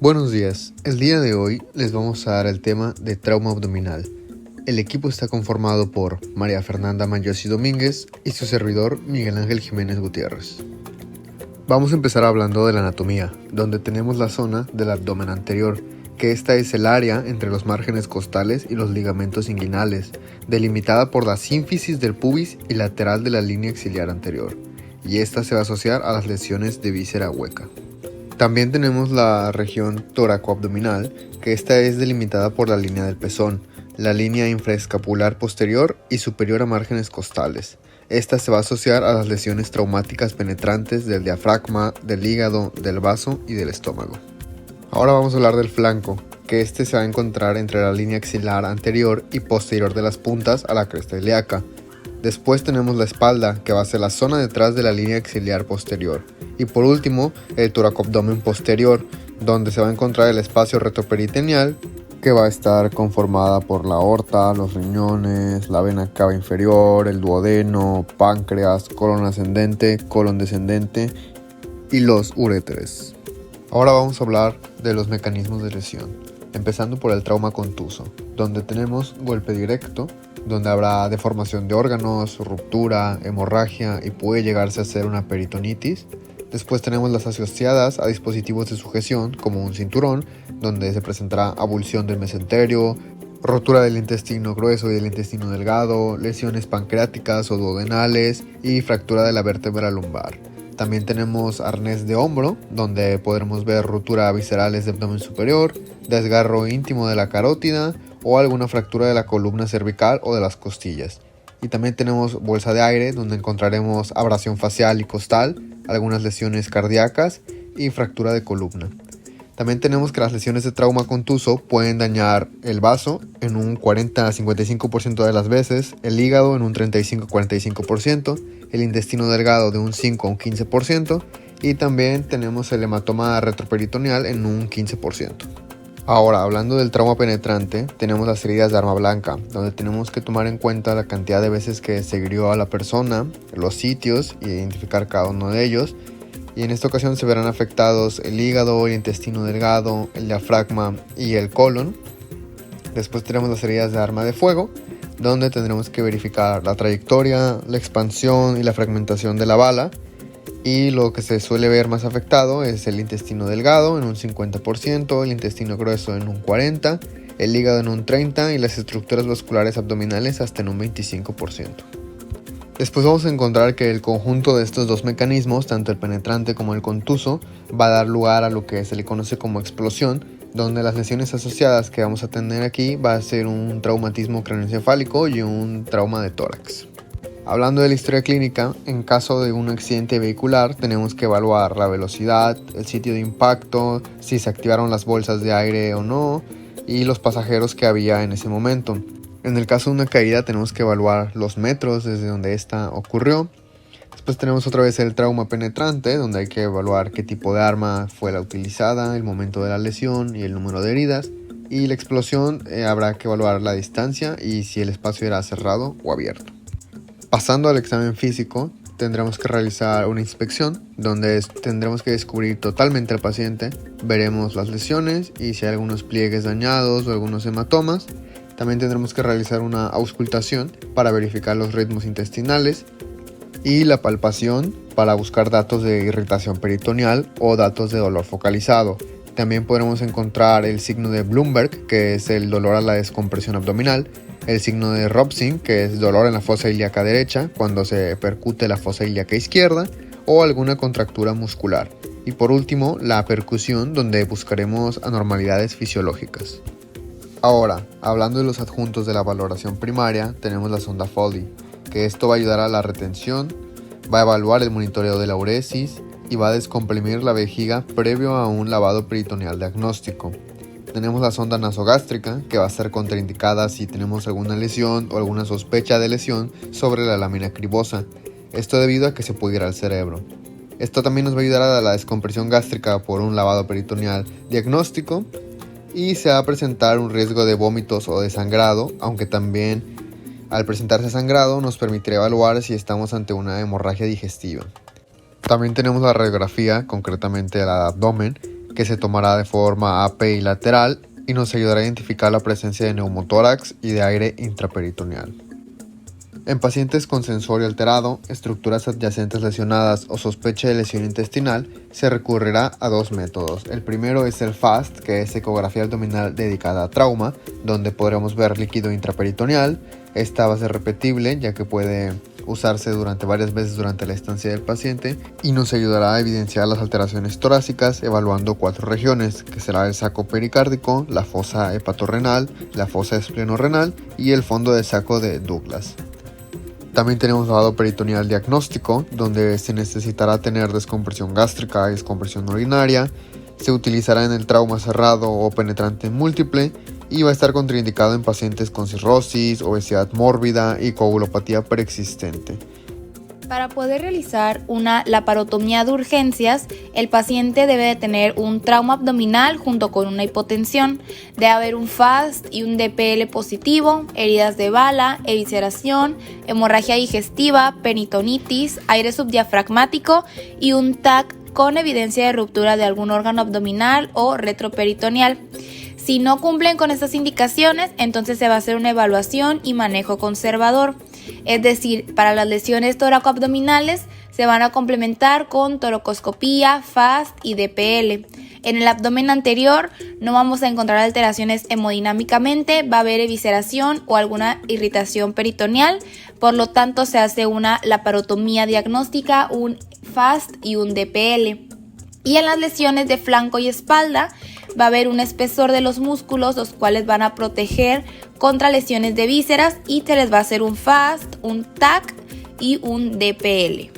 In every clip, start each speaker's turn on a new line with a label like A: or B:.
A: Buenos días, el día de hoy les vamos a dar el tema de trauma abdominal. El equipo está conformado por María Fernanda Mayosi Domínguez y su servidor Miguel Ángel Jiménez Gutiérrez. Vamos a empezar hablando de la anatomía, donde tenemos la zona del abdomen anterior, que esta es el área entre los márgenes costales y los ligamentos inguinales, delimitada por la sínfisis del pubis y lateral de la línea axilar anterior, y esta se va a asociar a las lesiones de víscera hueca. También tenemos la región tóraco-abdominal, que esta es delimitada por la línea del pezón, la línea infraescapular posterior y superior a márgenes costales. Esta se va a asociar a las lesiones traumáticas penetrantes del diafragma, del hígado, del vaso y del estómago. Ahora vamos a hablar del flanco, que este se va a encontrar entre la línea axilar anterior y posterior de las puntas a la cresta ilíaca. Después tenemos la espalda, que va a ser la zona detrás de la línea axilar posterior. Y por último, el toracoabdomen posterior, donde se va a encontrar el espacio retroperitoneal, que va a estar conformada por la aorta, los riñones, la vena cava inferior, el duodeno, páncreas, colon ascendente, colon descendente y los uréteres. Ahora vamos a hablar de los mecanismos de lesión, empezando por el trauma contuso, donde tenemos golpe directo, donde habrá deformación de órganos, ruptura, hemorragia y puede llegarse a ser una peritonitis. Después tenemos las asociadas a dispositivos de sujeción como un cinturón, donde se presentará abulsión del mesenterio, rotura del intestino grueso y del intestino delgado, lesiones pancreáticas o duodenales y fractura de la vértebra lumbar. También tenemos arnés de hombro, donde podremos ver ruptura viscerales de abdomen superior, desgarro íntimo de la carótida o alguna fractura de la columna cervical o de las costillas. Y también tenemos bolsa de aire, donde encontraremos abrasión facial y costal, algunas lesiones cardíacas y fractura de columna. También tenemos que las lesiones de trauma contuso pueden dañar el vaso en un 40-55% de las veces, el hígado en un 35-45%, el intestino delgado de un 5 a un 15% y también tenemos el hematoma retroperitoneal en un 15%. Ahora, hablando del trauma penetrante, tenemos las heridas de arma blanca, donde tenemos que tomar en cuenta la cantidad de veces que se hirió a la persona, los sitios y identificar cada uno de ellos. Y en esta ocasión se verán afectados el hígado, el intestino delgado, el diafragma y el colon. Después tenemos las heridas de arma de fuego, donde tendremos que verificar la trayectoria, la expansión y la fragmentación de la bala. Y lo que se suele ver más afectado es el intestino delgado en un 50%, el intestino grueso en un 40%, el hígado en un 30% y las estructuras vasculares abdominales hasta en un 25%. Después vamos a encontrar que el conjunto de estos dos mecanismos, tanto el penetrante como el contuso, va a dar lugar a lo que se le conoce como explosión, donde las lesiones asociadas que vamos a tener aquí va a ser un traumatismo craneoencefálico y un trauma de tórax. Hablando de la historia clínica, en caso de un accidente vehicular tenemos que evaluar la velocidad, el sitio de impacto, si se activaron las bolsas de aire o no y los pasajeros que había en ese momento. En el caso de una caída tenemos que evaluar los metros desde donde esta ocurrió. Después tenemos otra vez el trauma penetrante, donde hay que evaluar qué tipo de arma fue la utilizada, el momento de la lesión y el número de heridas. Y la explosión habrá que evaluar la distancia y si el espacio era cerrado o abierto. Pasando al examen físico, tendremos que realizar una inspección donde tendremos que descubrir totalmente al paciente, veremos las lesiones y si hay algunos pliegues dañados o algunos hematomas. También tendremos que realizar una auscultación para verificar los ritmos intestinales y la palpación para buscar datos de irritación peritoneal o datos de dolor focalizado. También podremos encontrar el signo de Bloomberg, que es el dolor a la descompresión abdominal, el signo de Robson, que es dolor en la fosa ilíaca derecha cuando se percute la fosa ilíaca izquierda o alguna contractura muscular. Y por último, la percusión, donde buscaremos anormalidades fisiológicas. Ahora, hablando de los adjuntos de la valoración primaria, tenemos la sonda Foley, que esto va a ayudar a la retención, va a evaluar el monitoreo de la uresis y va a descomprimir la vejiga previo a un lavado peritoneal diagnóstico. Tenemos la sonda nasogástrica, que va a ser contraindicada si tenemos alguna lesión o alguna sospecha de lesión sobre la lámina cribosa. Esto debido a que se puede ir al cerebro. Esto también nos va a ayudar a la descompresión gástrica por un lavado peritoneal diagnóstico y se va a presentar un riesgo de vómitos o de sangrado, aunque también al presentarse sangrado nos permitirá evaluar si estamos ante una hemorragia digestiva. También tenemos la radiografía, concretamente del abdomen, que se tomará de forma apilateral y nos ayudará a identificar la presencia de neumotórax y de aire intraperitoneal. En pacientes con sensorio alterado, estructuras adyacentes lesionadas o sospecha de lesión intestinal, se recurrirá a dos métodos. El primero es el FAST, que es ecografía abdominal dedicada a trauma, donde podremos ver líquido intraperitoneal. Esta va a ser repetible, ya que puede usarse varias veces durante la estancia del paciente y nos ayudará a evidenciar las alteraciones torácicas evaluando 4 regiones, que será el saco pericárdico, la fosa hepatorrenal, la fosa esplenorenal y el fondo de saco de Douglas. También tenemos lavado peritoneal diagnóstico, donde se necesitará tener descompresión gástrica y descompresión urinaria. Se utilizará en el trauma cerrado o penetrante múltiple y va a estar contraindicado en pacientes con cirrosis, obesidad mórbida y coagulopatía preexistente.
B: Para poder realizar una laparotomía de urgencias, el paciente debe de tener un trauma abdominal junto con una hipotensión, debe haber un FAST y un DPL positivo, heridas de bala, evisceración, hemorragia digestiva, peritonitis, aire subdiafragmático y un TAC con evidencia de ruptura de algún órgano abdominal o retroperitoneal. Si no cumplen con estas indicaciones, entonces se va a hacer una evaluación y manejo conservador. Es decir, para las lesiones toracoabdominales se van a complementar con toracoscopía, FAST y DPL. En el abdomen anterior no vamos a encontrar alteraciones hemodinámicamente, va a haber evisceración o alguna irritación peritoneal, por lo tanto se hace una laparotomía diagnóstica, un FAST y un DPL. Y en las lesiones de flanco y espalda va a haber un espesor de los músculos, los cuales van a proteger contra lesiones de vísceras y se les va a hacer un FAST, un TAC y un DPL.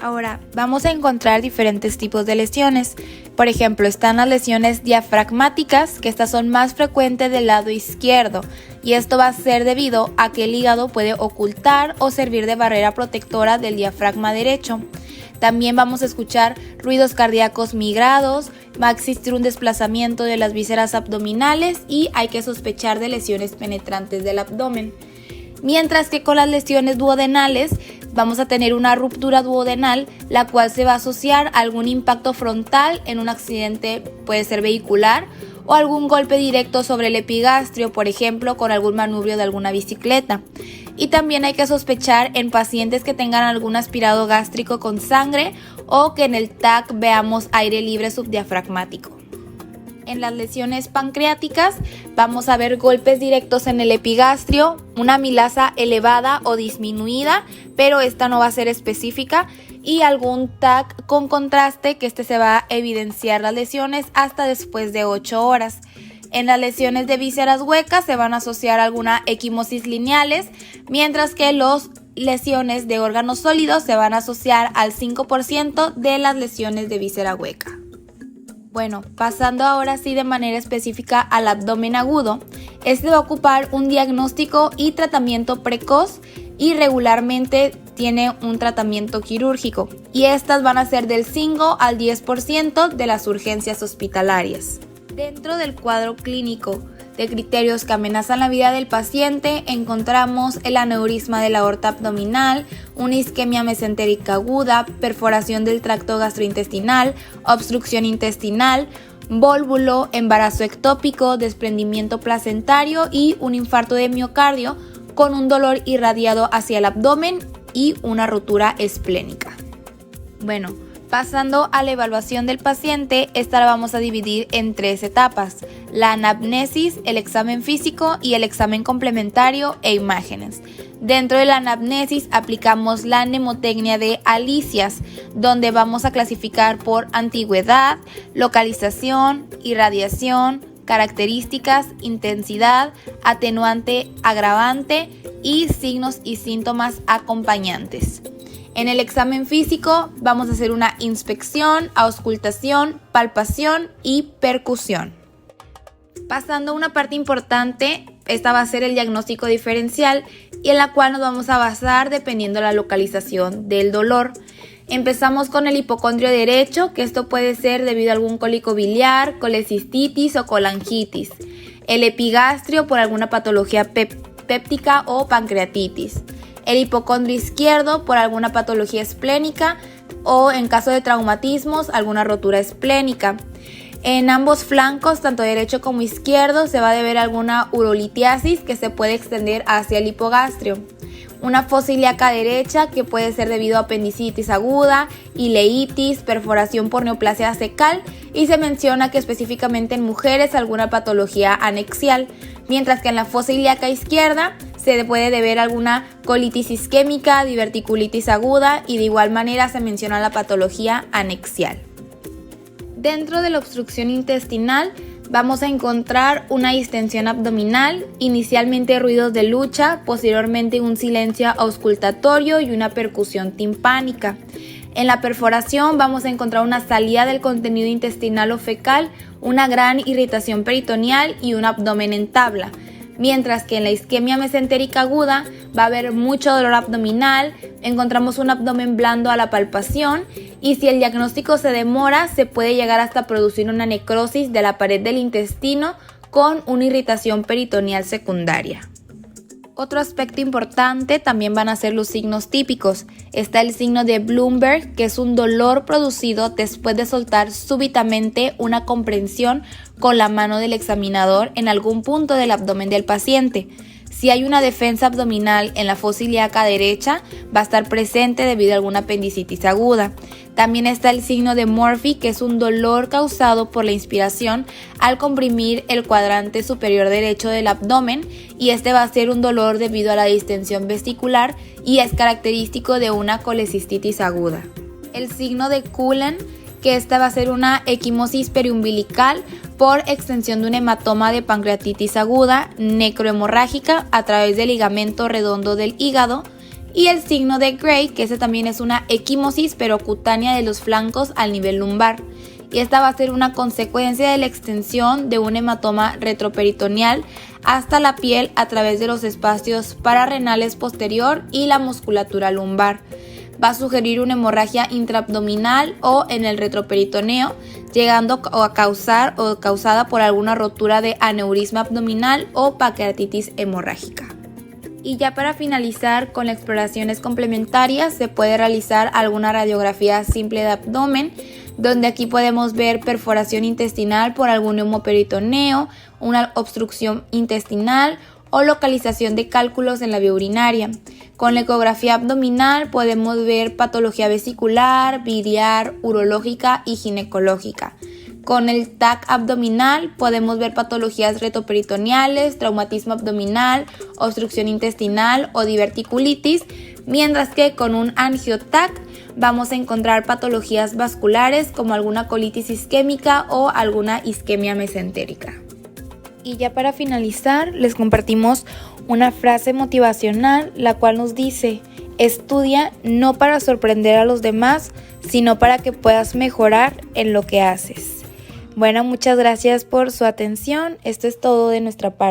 B: Ahora, vamos a encontrar diferentes tipos de lesiones. Por ejemplo, están las lesiones diafragmáticas, que estas son más frecuentes del lado izquierdo, y esto va a ser debido a que el hígado puede ocultar o servir de barrera protectora del diafragma derecho. También vamos a escuchar ruidos cardíacos migrados, va a existir un desplazamiento de las vísceras abdominales y hay que sospechar de lesiones penetrantes del abdomen. Mientras que con las lesiones duodenales vamos a tener una ruptura duodenal, la cual se va a asociar a algún impacto frontal en un accidente, puede ser vehicular, o algún golpe directo sobre el epigastrio, por ejemplo, con algún manubrio de alguna bicicleta. Y también hay que sospechar en pacientes que tengan algún aspirado gástrico con sangre o que en el TAC veamos aire libre subdiafragmático. En las lesiones pancreáticas vamos a ver golpes directos en el epigastrio, una amilasa elevada o disminuida, pero esta no va a ser específica, y algún TAC con contraste, que se va a evidenciar las lesiones hasta después de 8 horas. En las lesiones de vísceras huecas se van a asociar alguna equimosis lineales, mientras que las lesiones de órganos sólidos se van a asociar al 5% de las lesiones de víscera hueca. Bueno, pasando ahora sí de manera específica al abdomen agudo, este va a ocupar un diagnóstico y tratamiento precoz y regularmente tiene un tratamiento quirúrgico, y estas van a ser del 5 al 10% de las urgencias hospitalarias. Dentro del cuadro clínico de criterios que amenazan la vida del paciente encontramos el aneurisma de la aorta abdominal, una isquemia mesentérica aguda, perforación del tracto gastrointestinal, obstrucción intestinal, vólvulo, embarazo ectópico, desprendimiento placentario y un infarto de miocardio con un dolor irradiado hacia el abdomen y una rotura esplénica. Bueno, pasando a la evaluación del paciente, esta la vamos a dividir en 3 etapas: la anamnesis, el examen físico y el examen complementario e imágenes. Dentro de la anamnesis aplicamos la mnemotecnia de Alicias, donde vamos a clasificar por antigüedad, localización, irradiación, características, intensidad, atenuante, agravante y signos y síntomas acompañantes. En el examen físico vamos a hacer una inspección, auscultación, palpación y percusión. Pasando a una parte importante, esta va a ser el diagnóstico diferencial y en la cual nos vamos a basar dependiendo de la localización del dolor. Empezamos con el hipocondrio derecho, que esto puede ser debido a algún cólico biliar, colecistitis o colangitis. El epigastrio por alguna patología péptica o pancreatitis. El hipocondrio izquierdo por alguna patología esplénica o en caso de traumatismos alguna rotura esplénica. En ambos flancos, tanto derecho como izquierdo, se va a deber alguna urolitiasis que se puede extender hacia el hipogastrio. Una fosa ilíaca derecha que puede ser debido a apendicitis aguda, ileitis, perforación por neoplasia cecal y se menciona que específicamente en mujeres alguna patología anexial, mientras que en la fosa ilíaca izquierda se puede deber alguna colitis isquémica, diverticulitis aguda y de igual manera se menciona la patología anexial. Dentro de la obstrucción intestinal vamos a encontrar una distensión abdominal, inicialmente ruidos de lucha, posteriormente un silencio auscultatorio y una percusión timpánica. En la perforación vamos a encontrar una salida del contenido intestinal o fecal, una gran irritación peritoneal y un abdomen en tabla. Mientras que en la isquemia mesentérica aguda va a haber mucho dolor abdominal, encontramos un abdomen blando a la palpación y si el diagnóstico se demora se puede llegar hasta producir una necrosis de la pared del intestino con una irritación peritoneal secundaria. Otro aspecto importante también van a ser los signos típicos. Está el signo de Bloomberg, que es un dolor producido después de soltar súbitamente una comprensión con la mano del examinador en algún punto del abdomen del paciente. Si hay una defensa abdominal en la fosa ilíaca derecha, va a estar presente debido a alguna apendicitis aguda. También está el signo de Murphy, que es un dolor causado por la inspiración al comprimir el cuadrante superior derecho del abdomen y este va a ser un dolor debido a la distensión vesicular y es característico de una colecistitis aguda. El signo de Cullen, que esta va a ser una equimosis periumbilical por extensión de un hematoma de pancreatitis aguda necrohemorrágica a través del ligamento redondo del hígado, y el signo de Gray, que ese también es una equimosis perocutánea de los flancos al nivel lumbar, y esta va a ser una consecuencia de la extensión de un hematoma retroperitoneal hasta la piel a través de los espacios pararrenales posterior y la musculatura lumbar. Va a sugerir una hemorragia intraabdominal o en el retroperitoneo, llegando a causar o causada por alguna rotura de aneurisma abdominal o pancreatitis hemorrágica. Y ya para finalizar con las exploraciones complementarias, se puede realizar alguna radiografía simple de abdomen, donde aquí podemos ver perforación intestinal por algún neumoperitoneo, una obstrucción intestinal o localización de cálculos en la vía urinaria. Con la ecografía abdominal podemos ver patología vesicular, biliar, urológica y ginecológica. Con el TAC abdominal podemos ver patologías retroperitoneales, traumatismo abdominal, obstrucción intestinal o diverticulitis, mientras que con un angio-TAC vamos a encontrar patologías vasculares como alguna colitis isquémica o alguna isquemia mesentérica. Y ya para finalizar, les compartimos una frase motivacional, la cual nos dice: estudia no para sorprender a los demás, sino para que puedas mejorar en lo que haces. Bueno, muchas gracias por su atención. Esto es todo de nuestra parte.